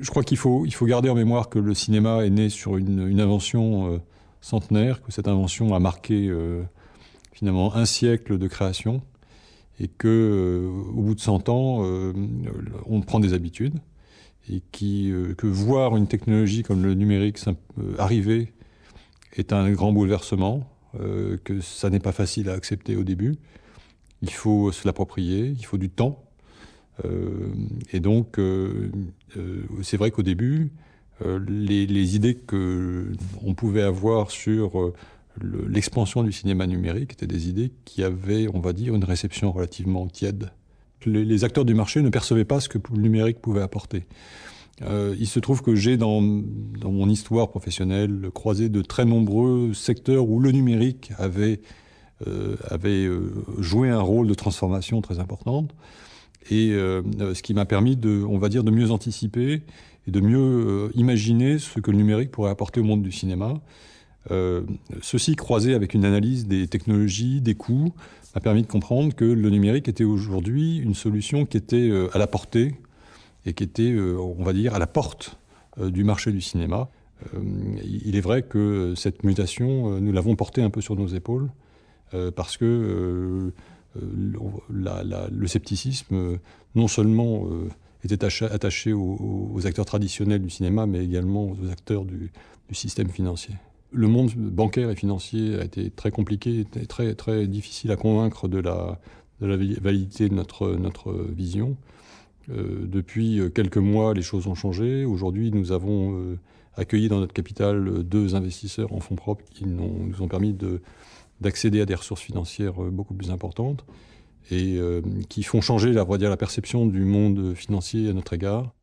Je crois qu'il faut garder en mémoire que le cinéma est né sur une invention centenaire, que cette invention a marqué finalement un siècle de création, et que au bout de 100 ans, on prend des habitudes, et que voir une technologie comme le numérique arriver est un grand bouleversement, que ça n'est pas facile à accepter au début. Il faut se l'approprier, il faut du temps. Et donc, c'est vrai qu'au début, les idées qu'on pouvait avoir sur l'expansion du cinéma numérique étaient des idées qui avaient, on va dire, une réception relativement tiède. Les acteurs du marché ne percevaient pas ce que le numérique pouvait apporter. Il se trouve que j'ai, dans mon histoire professionnelle, croisé de très nombreux secteurs où le numérique avait joué un rôle de transformation très importante. Et ce qui m'a permis on va dire, de mieux anticiper et de mieux imaginer ce que le numérique pourrait apporter au monde du cinéma. Ceci croisé avec une analyse des technologies, des coûts, m'a permis de comprendre que le numérique était aujourd'hui une solution qui était à la portée et qui était, on va dire, à la porte du marché du cinéma. Il est vrai que cette mutation, nous l'avons portée un peu sur nos épaules, parce que le scepticisme, non seulement était attaché aux acteurs traditionnels du cinéma, mais également aux acteurs du système financier. Le monde bancaire et financier a été très compliqué, très, très difficile à convaincre de la validité de notre vision. Depuis quelques mois, les choses ont changé. Aujourd'hui, nous avons accueilli dans notre capital 2 investisseurs en fonds propres qui nous ont permis d'accéder à des ressources financières beaucoup plus importantes et qui font changer, on va dire, la perception du monde financier à notre égard.